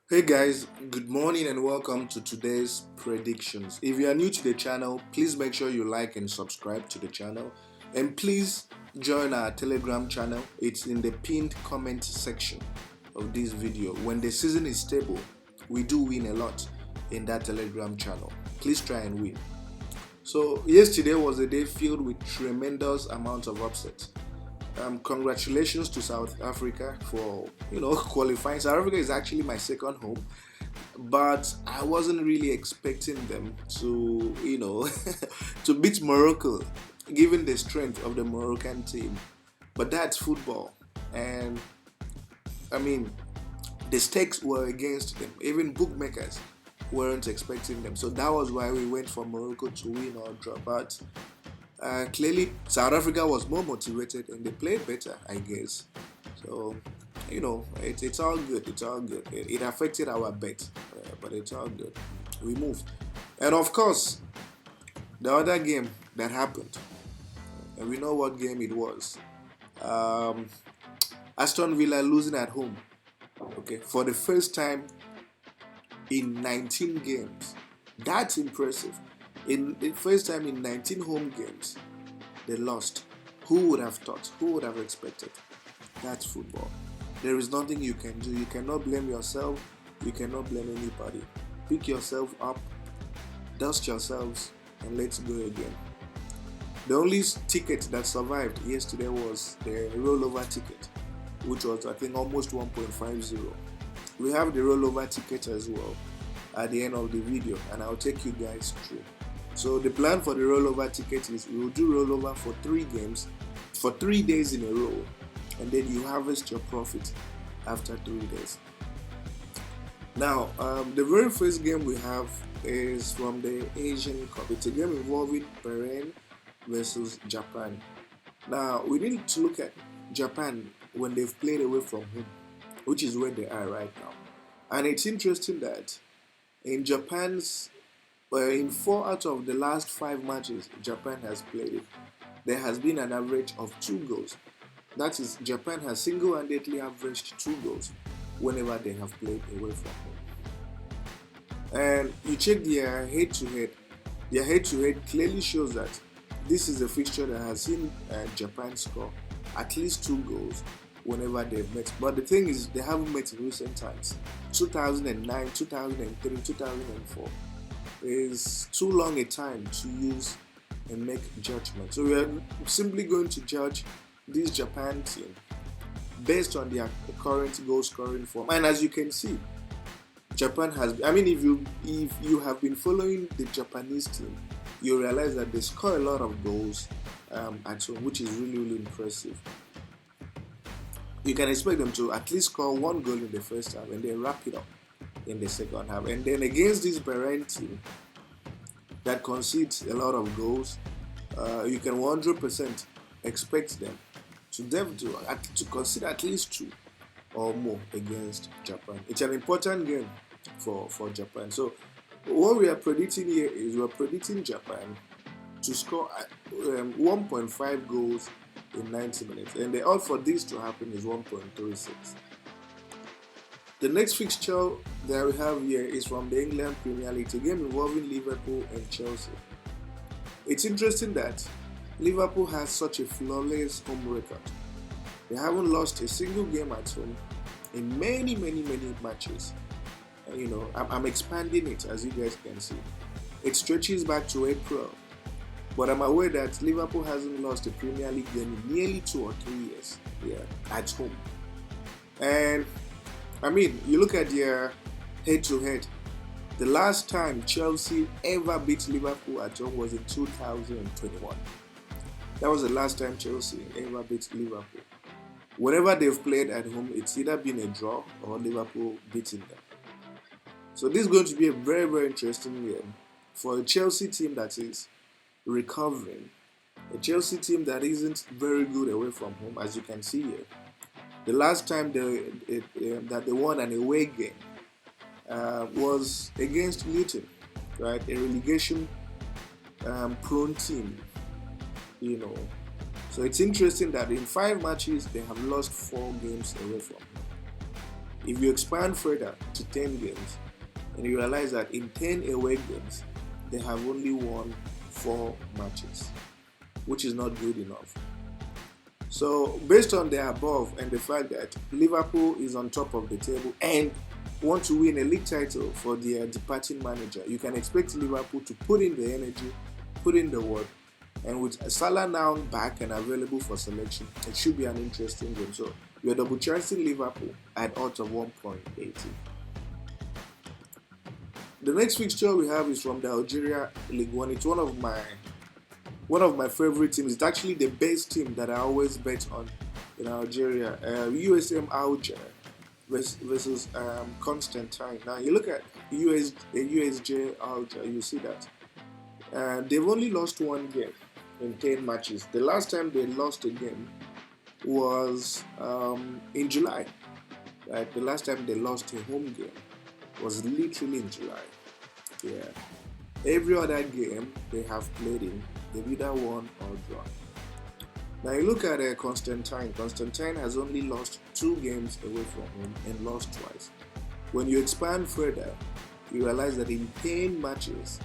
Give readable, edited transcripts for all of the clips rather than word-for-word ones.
Hey guys, good morning and welcome to today's predictions. If you are new to the channel, please make sure you like and subscribe to the channel, and please join our Telegram channel. It's in the pinned comment section of this video. When the season is stable, we do win a lot in that Telegram channel. Please try and win. So yesterday was a day filled with tremendous amounts of upsets. Congratulations to South Africa for qualifying. South Africa is actually my second home, but I wasn't really expecting them to to beat Morocco, given the strength of the Moroccan team. But that's football, and I mean the stakes were against them. Even bookmakers weren't expecting them, so that was why we went for Morocco to win or draw. But clearly, South Africa was more motivated and they played better, I guess. So, it's all good. It's all good. It affected our bet, but it's all good. We moved. And of course, the other game that happened, and we know what game it was. Um, Aston Villa losing at home, okay, for the first time in 19 games. That's impressive. In the first time in 19 home games, they lost. Who would have thought? Who would have expected? That's football. There is nothing you can do. You cannot blame yourself. You cannot blame anybody. Pick yourself up, dust yourselves, and let's go again. The only ticket that survived yesterday was the rollover ticket, which was, I think, almost 1.50. We have the rollover ticket as well at the end of the video, and I'll take you guys through. So the plan for the rollover ticket is we will do rollover for 3 games, for 3 days in a row, and then you harvest your profit after 3 days. Now, the very first game we have is from the Asian Cup. It's a game involving Bahrain versus Japan. Now, we need to look at Japan when they've played away from home, which is where they are right now. And it's interesting that in Japan's in 4 out of the last 5 matches Japan has played, there has been an average of 2 goals. That is, Japan has single-handedly averaged 2 goals whenever they have played away from home. And you check their head-to-head. Their head-to-head clearly shows that this is a fixture that has seen Japan score at least 2 goals whenever they've met. But the thing is, they haven't met in recent times. 2009, 2003, 2004 is too long a time to use and make judgment. So we are simply going to judge this Japan team based on their current goal scoring form. And as you can see, Japan has, if you have been following the Japanese team, you realize that they score a lot of goals at home, which is really, really impressive. You can expect them to at least score 1 goal in the first half and then wrap it up in the second half. And then against this Bahrain team that concedes a lot of goals, you can 100% expect them to concede at least 2 or more against Japan. It's an important game for Japan. So what we are predicting here is we're predicting Japan to score 1.5 goals in 90 minutes, and the odds for this to happen is 1.36. The next fixture that we have here is from the England Premier League, a game involving Liverpool and Chelsea. It's interesting that Liverpool has such a flawless home record. They haven't lost a single game at home in many matches. I'm expanding it, as you guys can see. It stretches back to April, but I'm aware that Liverpool hasn't lost a Premier League game in nearly 2 or 3 years at home. And you look at their head-to-head. The last time Chelsea ever beat Liverpool at home was in 2021. That was the last time Chelsea ever beat Liverpool. Whenever they've played at home, it's either been a draw or Liverpool beating them. So this is going to be a very, very interesting game for a Chelsea team that is recovering. A Chelsea team that isn't very good away from home, as you can see here. The last time that they won an away game was against Luton, right? A relegation prone team, So it's interesting that in 5 matches they have lost 4 games away from home. If you expand further to 10 games, and you realize that in 10 away games, they have only won 4 matches, which is not good enough. So, based on the above and the fact that Liverpool is on top of the table and want to win a league title for their departing manager, you can expect Liverpool to put in the energy, put in the work, and with Salah now back and available for selection, it should be an interesting game. So, you're double chancing Liverpool at odds of 1.80. The next fixture we have is from the Algerian Ligue 1. It's one of my favorite teams. It's actually the best team that I always bet on in Algeria. USM Alger versus Constantine. Now you look at USJ Alger, you see that they've only lost 1 game in 10 matches. The last time they lost a game was in July. Right? The last time they lost a home game was literally in July. Yeah. Every other game they have played in, they've either won or drawn. Now you look at Constantine. Constantine has only lost 2 games away from home and lost twice. When you expand further, you realize that in 10 matches,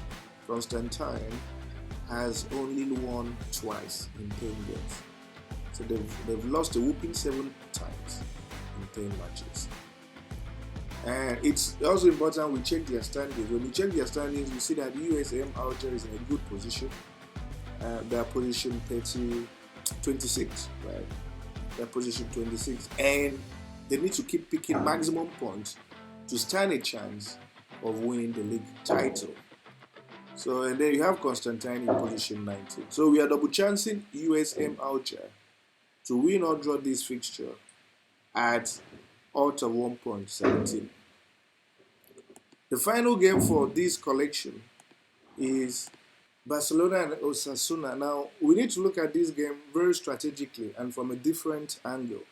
Constantine has only won twice in 10 games. So they've lost a whooping 7 times in 10 matches. And it's also important we check their standings. When we check their standings, we see that USM Alger is in a good position. They're position 26, right? They're position 26, and they need to keep picking maximum points to stand a chance of winning the league title. So, and then you have Constantine in position 19. So we are double chancing USM Alger to win or draw this fixture at odds of 1.17. The final game for this collection is Barcelona and Osasuna. Now, we need to look at this game very strategically and from a different angle.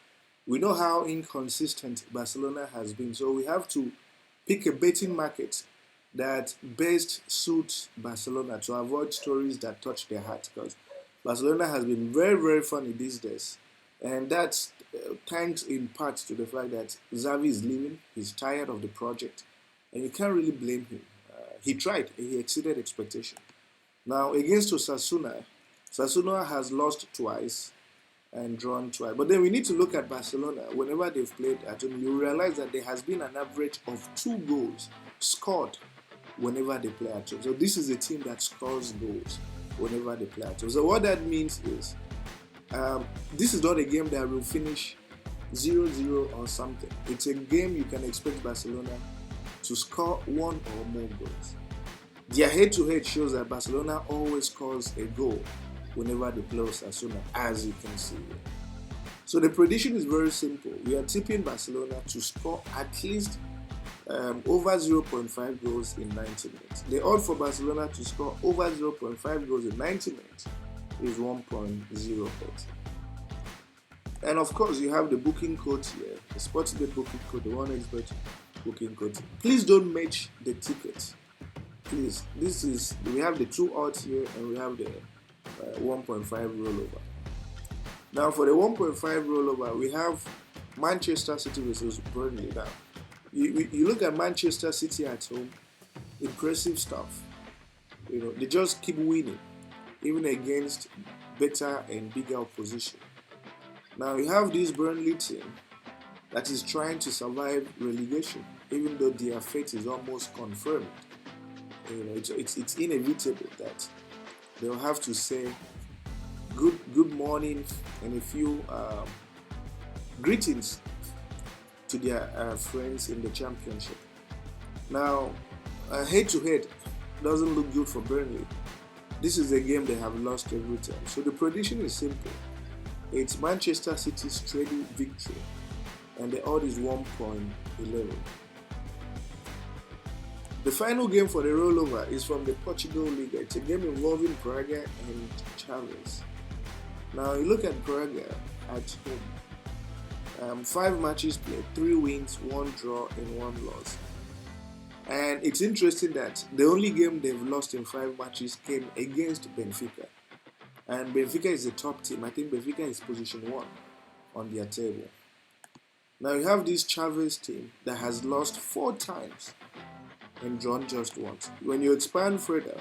We know how inconsistent Barcelona has been, so we have to pick a betting market that best suits Barcelona to avoid stories that touch their heart, because Barcelona has been very, very funny these days. And that's thanks in part to the fact that Xavi is leaving. He's tired of the project, and you can't really blame him. He tried. He exceeded expectation. Now, against Osasuna, Osasuna has lost twice and drawn twice. But then we need to look at Barcelona. Whenever they've played at home, you realize that there has been an average of 2 goals scored whenever they play at home. So this is a team that scores goals whenever they play at home. So what that means is, this is not a game that will finish 0-0 or something. It's a game you can expect Barcelona to score 1 or more goals. Their head-to-head shows that Barcelona always scores a goal whenever they play Osasuna, as you can see here. So the prediction is very simple. We are tipping Barcelona to score at least over 0.5 goals in 90 minutes. The odds for Barcelona to score over 0.5 goals in 90 minutes is 1.08. And of course, you have the booking code here, the Sportsbet booking code, the 1xBet booking code. Please don't match the tickets. Please, we have the 2 odds here, and we have the 1.5 rollover. Now, for the 1.5 rollover, we have Manchester City versus Burnley. Now, you look at Manchester City at home, impressive stuff. You know, they just keep winning, even against better and bigger opposition. Now you have this Burnley team that is trying to survive relegation, even though their fate is almost confirmed. You know, it's inevitable that they'll have to say good morning and a few greetings to their friends in the championship. Now, head-to-head doesn't look good for Burnley. This is a game they have lost every time. So the prediction is simple. It's Manchester City's steady victory, and the odd is 1.11. The final game for the rollover is from the Portugal Liga. It's a game involving Braga and Chaves. Now you look at Braga at home. 5 matches played, 3 wins, 1 draw, and 1 loss. And it's interesting that the only game they've lost in 5 matches came against Benfica. And Benfica is the top team. I think Benfica is position 1 on their table. Now you have this Chavez team that has lost 4 times and drawn just once. When you expand further,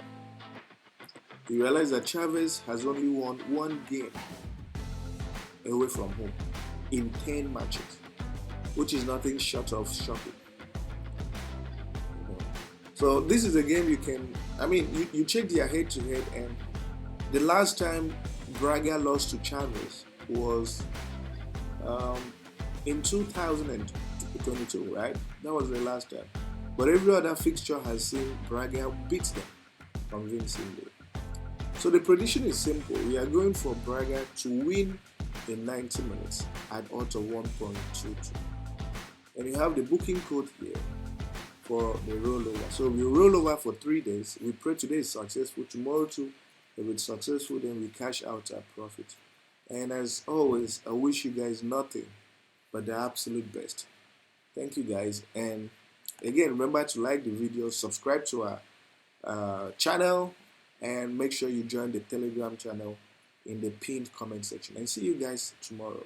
you realize that Chavez has only won 1 game away from home in 10 matches, which is nothing short of shocking. So this is a game you can, you check their head-to-head, and the last time Braga lost to Chavez was in 2022, right? That was the last time. But every other fixture has seen Braga beat them convincingly. So the prediction is simple. We are going for Braga to win in 90 minutes at odds of 1.22. And you have the booking code here for the rollover. So we roll over for 3 days. We pray today is successful, tomorrow too. If it's successful, then we cash out our profit. And as always, I wish you guys nothing but the absolute best. Thank you guys, and again, remember to like the video, subscribe to our channel, and make sure you join the Telegram channel in the pinned comment section. And see you guys tomorrow.